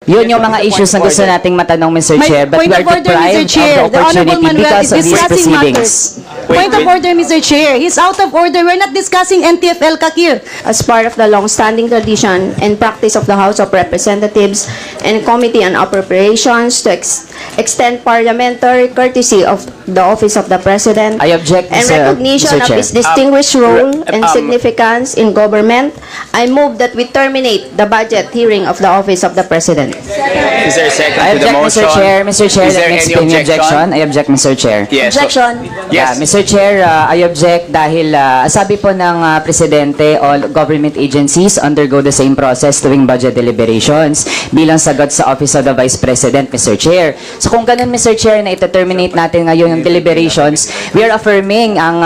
Yun yung mga issues na gusto nating matanong, Mr. Chair, but we are deprived of the opportunity because of these proceedings. Point of order, Mr. Chair. He's out of order. We're not discussing NTFL Kakir. As part of the long-standing tradition and practice of the House of Representatives and Committee on Appropriations to extend parliamentary courtesy of the Office of the President I object, and Mr. recognition of Chair. his distinguished role and significance in government, I move that we terminate the budget hearing of the Office of the President. Is there a second I to the object, motion? Mr. Chair. Mr. Chair, Is let there me any explain the objection? objection. I object, Mr. Chair. Yes. Objection. Yeah, Yes. Mr. Chair, I object dahil sabi po ng Presidente, all government agencies undergo the same process tuwing budget deliberations bilang sagot sa Office of the Vice President, Mr. Chair. So kung ganun, Mr. Chair, na ito-terminate natin ngayon yung deliberations, we are affirming ang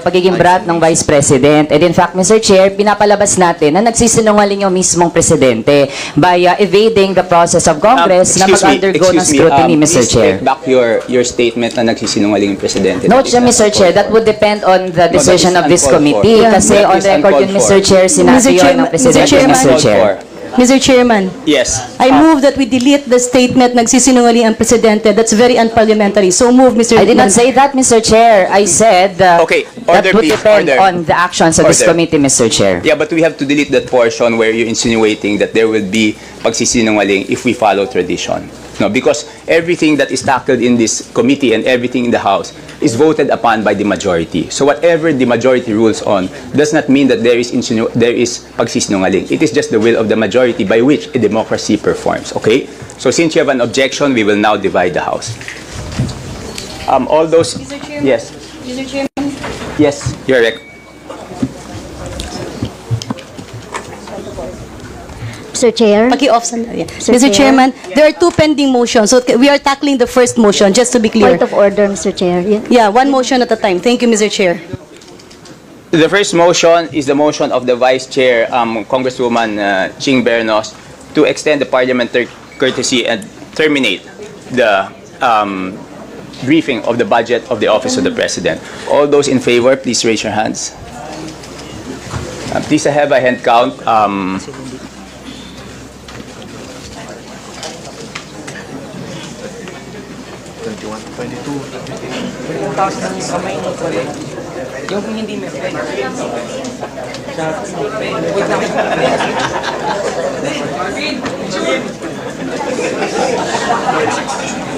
pagiging brat ng Vice President. And in fact, Mr. Chair, pinapalabas natin na nagsisinungaling yung mismong Presidente by evading the process of Congress na mag-undergo ng scrutiny, Mr. Chair. Please take back your statement na nagsisinungaling yung Presidente. No, That is not Mr. Chair, that would depend on the decision of this uncalled for. committee. Yeah. Kasi That on is record yun, uncalled Mr. for. Chair, sinabi yun ng Presidente, Chairman. Mr. Chair. Mr. Chairman, Yes. I move that we delete the statement nagsisinungaling ang Presidente. That's very unparliamentary. So move, Mr. I did not say that, Mr. Chair. I said Okay, that order, would please, depend order. on the actions of this Order. committee, Mr. Chair. Yeah, but we have to delete that portion where you're insinuating that there will be pagsisinungaling if we follow tradition. No, because everything that is tackled in this committee and everything in the House is voted upon by the majority. So whatever the majority rules on does not mean that there is pagsisinungaling. It is just the will of the majority by which a democracy performs. Okay? So since you have an objection, we will now divide the House. All those. Mr. Chairman? Yes. Mr. Chairman? Yes. You're right. Mr. Chair. Paki-off sandali. Mr. Mr. Chair. Chairman, there are two pending motions. So we are tackling the first motion, just to be clear. Point of order, Mr. Chair. Yeah. Yeah, one motion at a time. Thank you, Mr. Chair. The first motion is the motion of the Vice Chair, Congresswoman Ching Bernos, to extend the parliamentary courtesy and terminate the briefing of the budget of the Office of the President. All those in favor, please raise your hands. Please have a hand count. Yung hindi may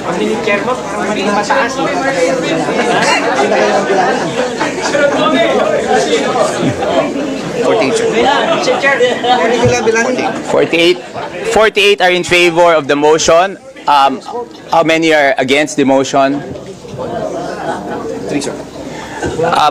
Ang mini-chair mo, parang mali mataas. 48 are in favor of the motion. How many are against the motion?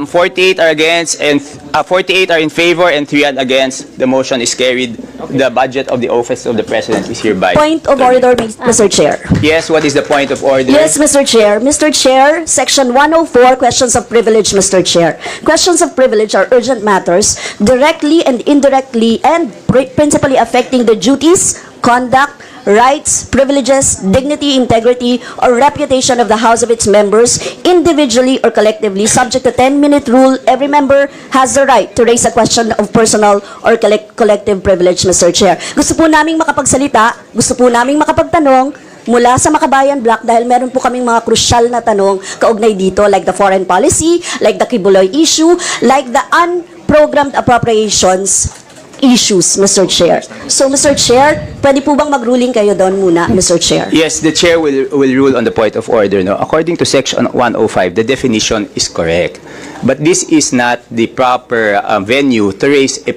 48 are against, and 48 are in favor, and 3 are against. The motion is carried. The budget of the Office of the President is hereby. Point of order, Mr. Chair. Yes, what is the point of order? Yes, Mr. Chair. Mr. Chair, Section 104, questions of privilege, Mr. Chair. Questions of privilege are urgent matters directly and indirectly and principally affecting the duties, conduct, rights, privileges, dignity, integrity, or reputation of the House of its members, individually or collectively, subject to 10-minute rule. Every member has the right to raise a question of personal or collective privilege, Mr. Chair. Gusto po naming makapagsalita, gusto po naming makapagtanong mula sa Makabayan Block dahil meron po kaming mga crucial na tanong kaugnay dito, like the foreign policy, like the Kibuloy issue, like the unprogrammed appropriations issues, Mr. Chair. So, Mr. Chair, pwede po bang mag-ruling kayo doon muna, Mr. Chair? Yes, the chair will rule on the point of order. No? According to Section 105, the definition is correct. But this is not the proper venue to raise a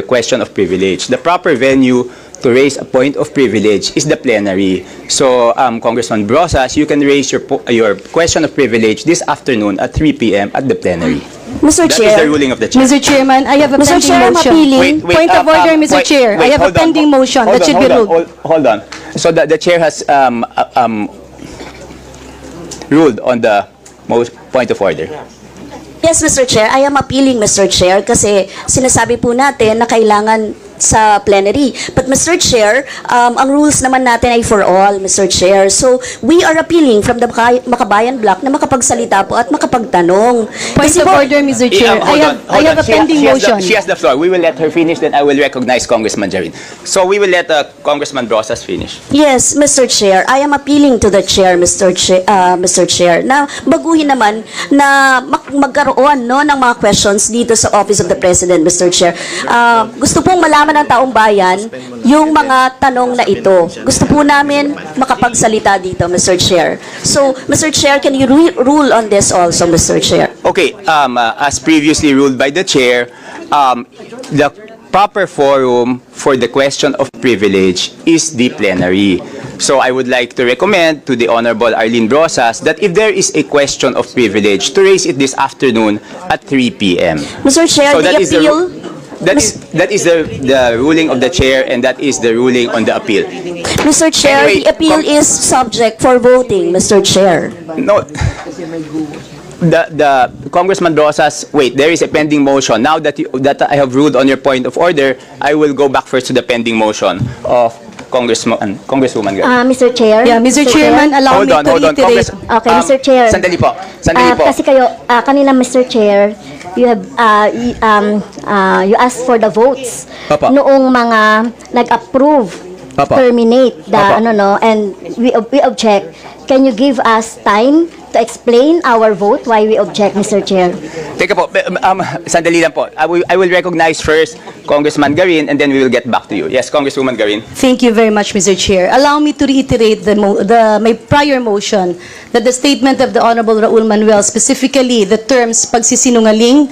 question of privilege. The proper venue to raise a point of privilege is the plenary. So, Congressman Brosas, you can raise your question of privilege this afternoon at 3 p.m. at the plenary. Mr. That Chair. is the ruling of the chair. Mr. Chairman, I have a Mr. pending Chair, I'm motion. appealing. Point of order, Mr. Chair. I have a pending motion that should be ruled. Hold on. So the chair has ruled on the point of order. Yes, Mr. Chair. I am appealing, Mr. Chair, kasi sinasabi po natin na kailangan sa plenary. But Mr. Chair, ang rules naman natin ay for all, Mr. Chair. So, we are appealing from the Makabayan Bloc na makapagsalita po at makapagtanong. Point Kasi of po, order, Mr. Chair. Hold I have on. a pending motion. She has the floor. We will let her finish, then I will recognize Congressman Jarin. So we will let Congressman Brosas finish. yes, Mr. Chair, I am appealing to the Chair, Mr. Chair, na baguhin naman na magkaroon no, ng mga questions dito sa Office of the President, Mr. Chair. Gusto pong malaman ng taong bayan yung mga tanong na ito. Gusto po namin makapagsalita dito, Mr. Chair. So, Mr. Chair, can you rule on this also, Mr. Chair? Okay, as previously ruled by the chair, the proper forum for the question of privilege is the plenary. So I would like to recommend to the Honorable Arlene Brosas that if there is a question of privilege, to raise it this afternoon at 3 p.m. Mr. Chair, So the that is the appeal... that is the ruling of the chair, and that is the ruling on the appeal. Mr. Chair, Anyway, the appeal is subject for voting, Mr. Chair. No. The Congressman Brosas, wait, there is a pending motion. Now that I have ruled on your point of order, I will go back first to the pending motion of Congresswoman Garin. Mr. Chair. Yeah, Mr. Chairman, allow Hold me on, to hold on. reiterate. Okay, Mr. Chair. Sandali po. Kasi kayo, kanina, Mr. Chair, you have, you asked for the votes. Papa. Noong mga nag-approve, Papa. terminate the, Papa. and we object. Can you give us time to explain our vote why we object, Mr. Chair? Teka po, sandali lang po. I will recognize first Congressman Garin, and then we will get back to you. Yes, Congresswoman Garin. Thank you very much, Mr. Chair. Allow me to reiterate my prior motion that the statement of the Honorable Raul Manuel, specifically the terms pagsisinungaling,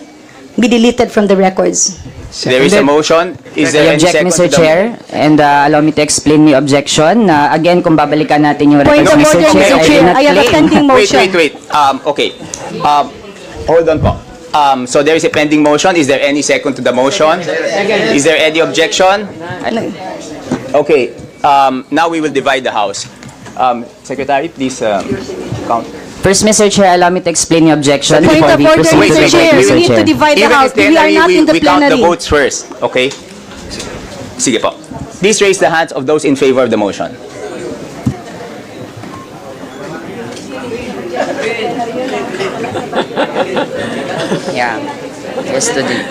be deleted from the records. There is a motion. Is there I any object, second Mr. to the Chair, and allow me to explain the objection. Again, kung babalikan natin yung Point records, of order, Mr. I Chair. did not I have a claim. pending motion. Wait. Okay. Hold on po. So there is a pending motion. Is there any second to the motion? Is there any objection? Okay. Now we will divide the House. Secretary, please count. First, Mr. Chair, allow me to explain the objection Point before of we order, proceed to Mr. the Chair. vote, We need to divide the Even House. in We are plenary, not in the we count the plenary. votes first. Okay? Sige po. Please raise the hands of those in favor of the motion. Yeah. Yesterday.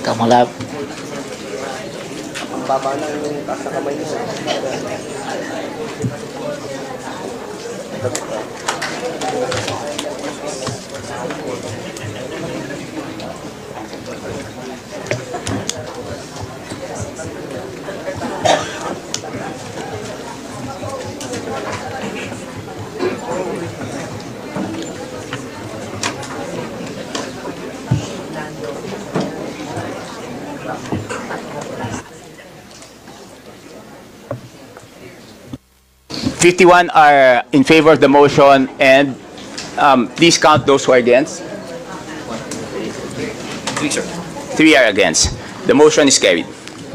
Kamalap. $51 are in favor of the motion, and please count those who are against. 3 are against. The motion is carried.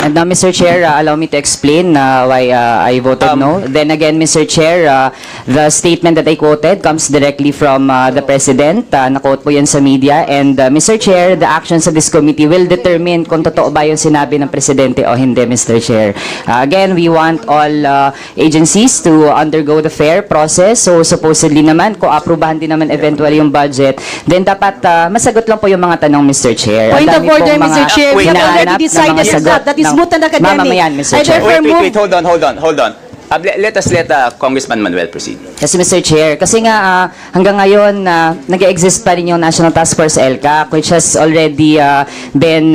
And now, Mr. Chair, allow me to explain why I voted no. Then again, Mr. Chair, the statement that I quoted comes directly from the President. Na-quote po yan sa media. And Mr. Chair, the actions of this committee will determine kung totoo ba yung sinabi ng Presidente o hindi, Mr. Chair. Again, we want all agencies to undergo the fair process. So supposedly naman, kung aprubahan din naman eventually yung budget, then dapat masagot lang po yung mga tanong, Mr. Chair. Ang Point of dami pong order, mga Mr. Chair. We have hinahanap already na mga decided sagot that is ng moot and academic. mamamayan, Mr. I Chair. therefore move. Wait, hold on. Let us let Congressman Manuel proceed. Yes, Mr. Chair. Kasi nga hanggang ngayon nag-exist pa rin yung National Task Force LCAC, which has already been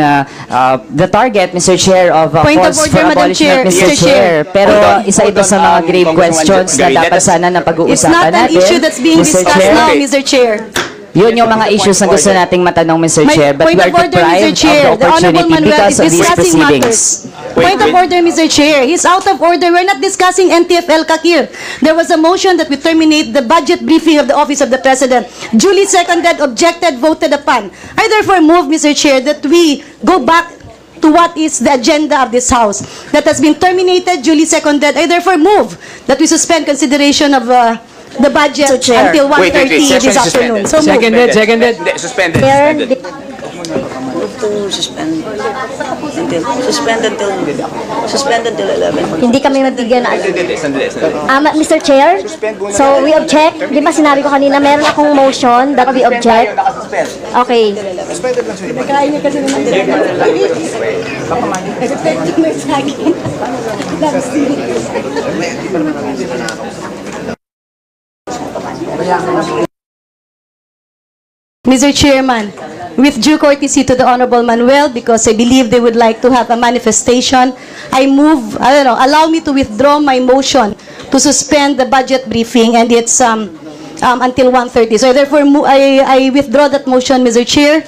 the target, Mr. Chair, of Point of calls order, for Madam abolishment, Chair. Mr. Mr. Chair. Pero Hold on, isa ito hold sa on, mga grave Congresswoman questions na Gary, dapat let us- sana na It's pag-uusapan not an natin. issue that's being Mr. discussed Chair. now, Okay. Mr. Chair. Yun yung mga issues na gusto nating matanong, Mr. Chair, but Point we are of order, Mr. deprived Chair. of the The Honorable opportunity Manuel because is of these discussing proceedings. matters. Point of order, Mr. Chair. He's out of order. We're not discussing NTF-El here. There was a motion that we terminate the budget briefing of the Office of the President. Duly seconded, objected, voted upon. I therefore move, Mr. Chair, that we go back to what is the agenda of this House. That has been terminated, duly seconded. I therefore move that we suspend consideration of the budget Mr. Chair. until 1:30 Session this is afternoon. suspended. So moved. Seconded. Suspended. Chair, to suspend until 11. Hindi kami mabigyan na. Sandali. Mr. Chair, so we object. Di ba sinabi ko kanina, meron akong motion that we object. Okay. Mr. Chairman, with due courtesy to the Honorable Manuel, because I believe they would like to have a manifestation, allow me to withdraw my motion to suspend the budget briefing, and it's until 1:30. So therefore, I withdraw that motion, Mr. Chair,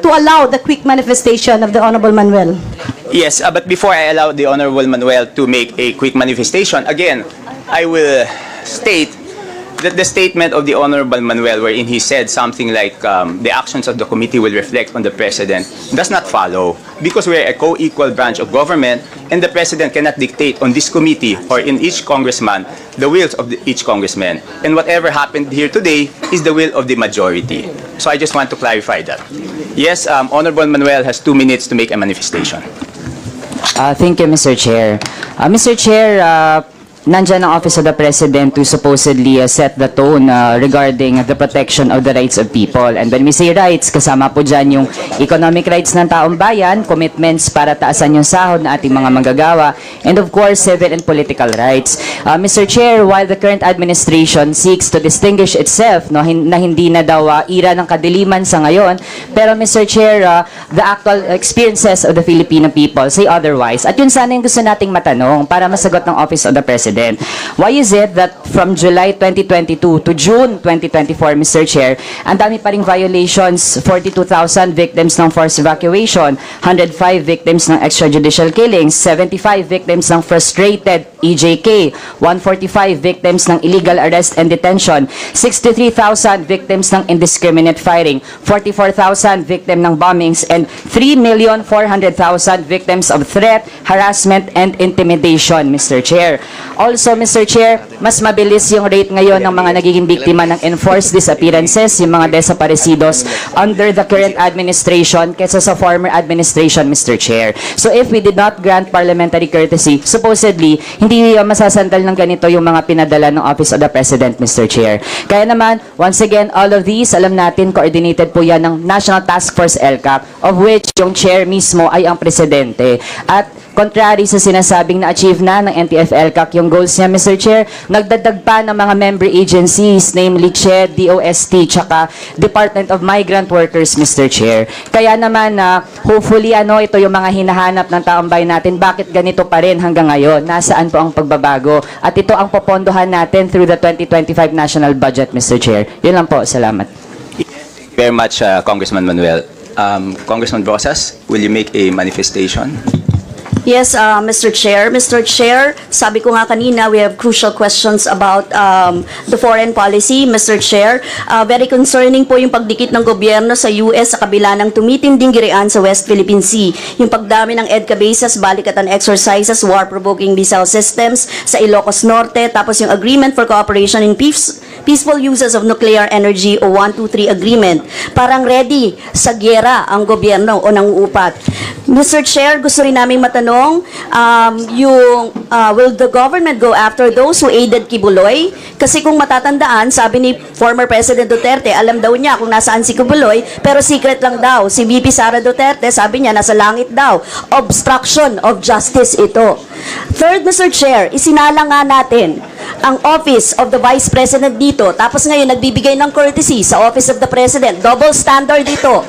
to allow the quick manifestation of the Honorable Manuel. Yes, but before I allow the Honorable Manuel to make a quick manifestation, again, I will state that the statement of the Honorable Manuel, wherein he said something like the actions of the committee will reflect on the President, does not follow, because we're a co-equal branch of government, and the President cannot dictate on this committee or in each congressman the wills of each congressman. And whatever happened here today is the will of the majority. So I just want to clarify that. Yes, Honorable Manuel has 2 minutes to make a manifestation. Thank you, Mr. Chair. Mr. Chair, nandyan ang Office of the President to supposedly set the tone regarding the protection of the rights of people. And when we say rights, kasama po dyan yung economic rights ng taong bayan, commitments para taasan yung sahod na ating mga manggagawa, and of course, civil and political rights. Mr. Chair, while the current administration seeks to distinguish itself na hindi na daw ira ng kadiliman sa ngayon, pero Mr. Chair, the actual experiences of the Filipino people say otherwise. At yun sana yung gusto nating matanong para masagot ng Office of the President. Why is it that from July 2022 to June 2024, Mr. Chair, ang dami pa ring violations, 42,000 victims ng forced evacuation, 105 victims ng extrajudicial killings, 75 victims ng frustrated EJK, 145 victims ng illegal arrest and detention, 63,000 victims ng indiscriminate firing, 44,000 victims ng bombings, and 3,400,000 victims of threat, harassment, and intimidation, Mr. Chair. Also, Mr. Chair, mas mabilis yung rate ngayon ng mga nagiging biktima ng enforced disappearances, yung mga desaparecidos under the current administration kesa sa former administration, Mr. Chair. So if we did not grant parliamentary courtesy, supposedly, hindi masasandal ng ganito yung mga pinadala ng Office of the President, Mr. Chair. Kaya naman, once again, all of these, alam natin, coordinated po yan ng National Task Force LCAP, of which yung chair mismo ay ang presidente. At contrary sa sinasabing na-achieve na ng NTF-LCAC yung goals niya, Mr. Chair, nagdadag pa ng mga member agencies, namely CHED, DOST, tsaka Department of Migrant Workers, Mr. Chair. Kaya naman, hopefully, ito yung mga hinahanap ng taong bayan natin. Bakit ganito pa rin hanggang ngayon? Nasaan po ang pagbabago? At ito ang popondohan natin through the 2025 National Budget, Mr. Chair. Yun lang po. Salamat. Thank you very much, Congressman Manuel. Congressman Rosas, will you make a manifestation? Yes, Mr. Chair. Mr. Chair, sabi ko nga kanina, we have crucial questions about the foreign policy, Mr. Chair. Very concerning po yung pagdikit ng gobyerno sa US sa kabila ng tumitinding girian sa West Philippine Sea. Yung pagdami ng EDCA bases, balikatan exercises, war-provoking missile systems sa Ilocos Norte, tapos yung Agreement for Cooperation in Peaceful Uses of Nuclear Energy o 123 Agreement. Parang ready sa giyera ang gobyerno o nanguupat. Mr. Chair, gusto rin namin matanong, will the government go after those who aided Kibuloy? Kasi kung matatandaan, sabi ni former President Duterte, alam daw niya kung nasaan si Kibuloy, pero secret lang daw. Si VP Sara Duterte, sabi niya, nasa langit daw. Obstruction of justice ito. Third, Mr. Chair, isinala nga natin ang Office of the Vice President dito, tapos ngayon nagbibigay ng courtesy sa Office of the President. Double standard dito.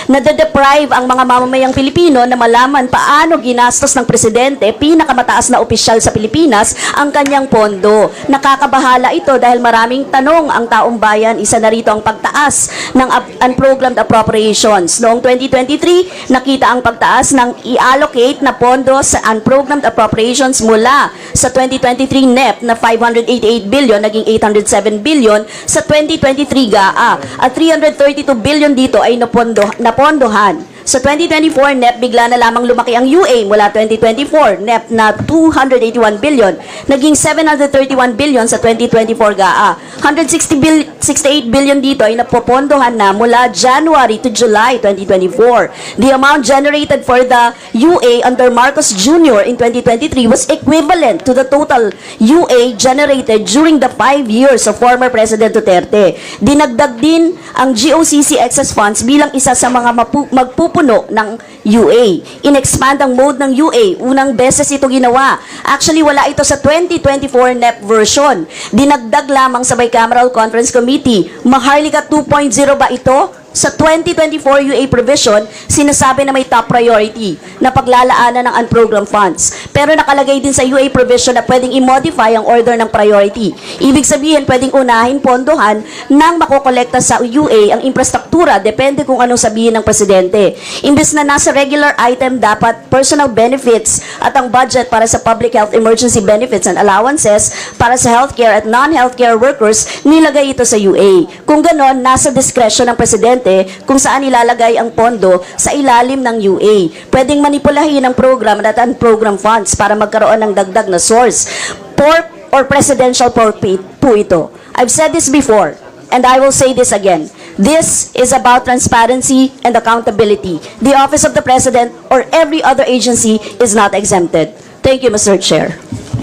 Nade-deprive ang mga mamamayang Pilipino na malaman paano ginastos ng Presidente, pinakamataas na opisyal sa Pilipinas, ang kanyang pondo. Nakakabahala ito dahil maraming tanong ang taong bayan. Isa na rito ang pagtaas ng unprogrammed appropriations. Noong 2023, nakita ang pagtaas ng i-allocate na pondo sa unprogrammed appropriations mula sa 2023 NEP na 588 billion, naging 807 billion sa 2023 GAA. At 332 billion dito ay napondohan. Sa 2024 NEP, bigla na lamang lumaki ang UA mula 2024 NEP na 281 billion, naging 731 billion sa 2024 GAA. 160 68 billion dito ay napopondohan na mula January to July 2024. The amount generated for the UA under Marcos Jr. in 2023 was equivalent to the total UA generated during the 5 years of former President Duterte. Dinagdag din ang GOCC excess funds bilang isa sa mga magpupuno ng UA. In-expand ang mode ng UA. Unang beses ito ginawa. Actually, wala ito sa 2024 NEP version. Dinagdag lamang sa Bicameral Conference Committee. Maharlika 2.0 ba ito? Sa 2024 UA provision, sinasabi na may top priority na paglalaanan ng unprogrammed funds. Pero nakalagay din sa UA provision na pwedeng i-modify ang order ng priority. Ibig sabihin, pwedeng unahin pondohan nang makokolekta sa UA ang infrastruktura, depende kung anong sabihin ng Presidente. Imbes na nasa regular item, dapat personal benefits at ang budget para sa public health emergency benefits and allowances para sa healthcare at non-healthcare workers, nilagay ito sa UA. Kung ganon, nasa discretion ng Presidente kung saan ilalagay ang pondo sa ilalim ng UA. Pwedeng manipulahin ang program at unprogrammed funds para magkaroon ng dagdag na source. Pork or presidential pork po ito. I've said this before, and I will say this again. This is about transparency and accountability. The Office of the President or every other agency is not exempted. Thank you, Mr. Chair.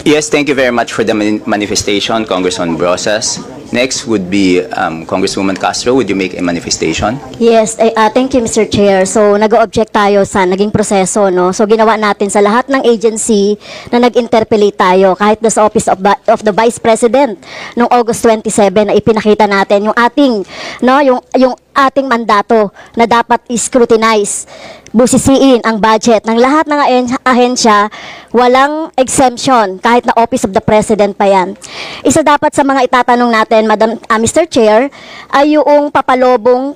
Yes, thank you very much for the manifestation, Congressman Brosas. Next would be Congresswoman Castro. Would you make a manifestation? Yes, thank you, Mr. Chair. So, nag-object tayo sa naging proseso, no? So, ginawa natin sa lahat ng agency na nag-interpellate tayo, kahit na sa Office of the Vice President noong August 27 na ipinakita natin yung ating, no, yung ating mandato na dapat i-scrutinize, busisiin ang budget ng lahat ng ahensya, walang exemption, kahit na Office of the President pa yan. Isa dapat sa mga itatanong natin, Mr. Chair, ay yung papalobong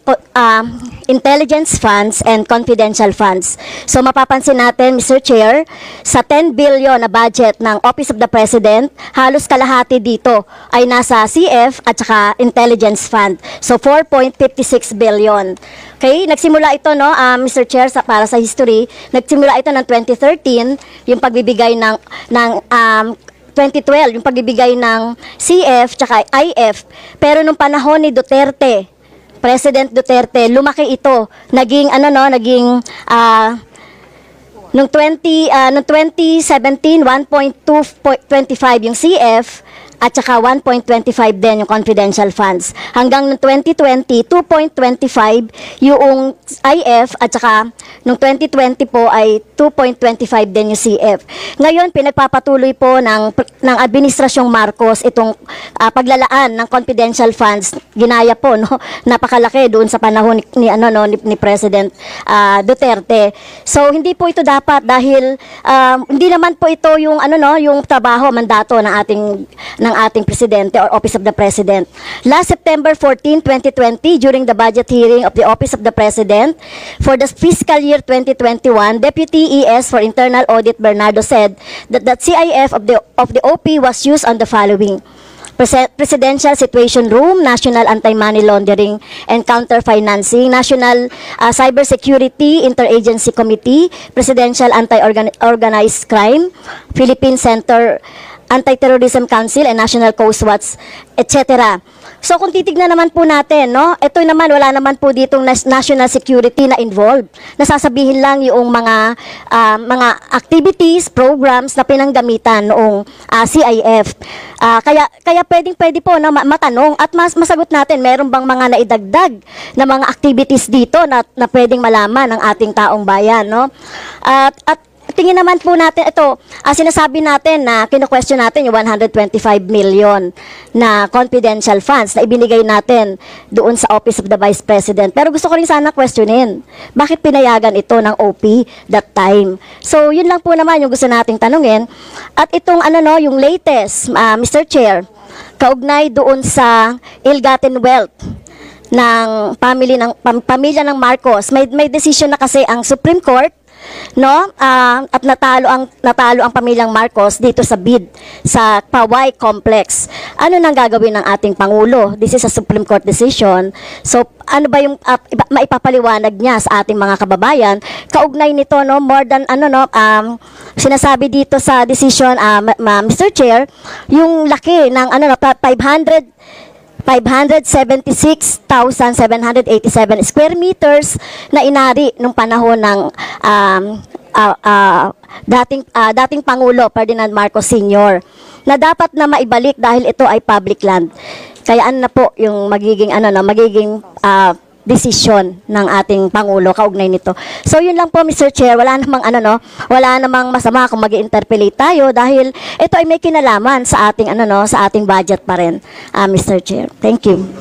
intelligence funds and confidential funds. So mapapansin natin, Mr. Chair, sa 10 billion na budget ng Office of the President, halos kalahati dito ay nasa CF at saka intelligence fund. So 4.56 billion. Okay, nagsimula ito, no, Mr. Chair, para sa history, nagsimula ito ng 2013, yung pagbibigay ng 2012, yung pagbibigay ng CF tsaka IF. Pero nung panahon ni Duterte, President Duterte, lumaki ito. Naging nung 2017, 1.225 yung CF at saka 1.25 din yung confidential funds. Hanggang noong 2020, 2.25 yung IF at saka noong 2020 po ay 2.25 din yung CF. Ngayon, pinagpapatuloy po ng Administrasyong Marcos itong paglalaan ng confidential funds. Ginaya po, no? Napakalaki doon sa panahon ni President Duterte. So, hindi po ito dapat dahil hindi naman po ito yung yung trabaho, mandato ng ating Presidente or Office of the President. Last September 14, 2020, during the budget hearing of the Office of the President for the fiscal year 2021, Deputy ES for Internal Audit Bernardo said that the CIF of the OP was used on the following: Presidential Situation Room, National Anti-Money Laundering and Counter-Financing, National Cybersecurity Interagency Committee, Presidential Anti-Organized Crime, Philippine Center Anti-Terrorism Council and National Coast Watch, etc. So kung titignan naman po natin, no, ito naman, wala naman po ditong national security na involved. Nasasabihin lang yung mga activities, programs na pinanggamitan noong CIF. Kaya pwede po na matanong at masagot natin, meron bang mga naidagdag na mga activities dito na pwedeng malaman ng ating taong bayan, no? At tingin naman po natin, ito, sinasabi natin na kino-question natin yung 125 million na confidential funds na ibinigay natin doon sa Office of the Vice President. Pero gusto ko rin sana questionin, bakit pinayagan ito ng OP that time? So, yun lang po naman yung gusto nating tanungin. At itong yung latest, Mr. Chair, kaugnay doon sa ill-gotten wealth ng pamilya ng Marcos, may decision na kasi ang Supreme Court, no, at natalo ang pamilyang Marcos dito sa bid sa Poway Complex. Ano nang gagawin ng ating Pangulo? This is a Supreme Court decision. So ano ba yung maipapaliwanag niya sa ating mga kababayan kaugnay nito, no, more than sinasabi dito sa decision, Mr. Chair, yung laki ng 500 576,787 square meters na inari nung panahon ng dating Pangulo Ferdinand Marcos Sr. na dapat na maibalik dahil ito ay public land. Kaya na po yung magiging desisyon ng ating Pangulo kaugnay nito. So yun lang po, Mr. Chair, wala namang masama kung mag-interpellate tayo dahil ito ay may kinalaman sa ating sa ating budget pa rin, Mr. Chair. Thank you.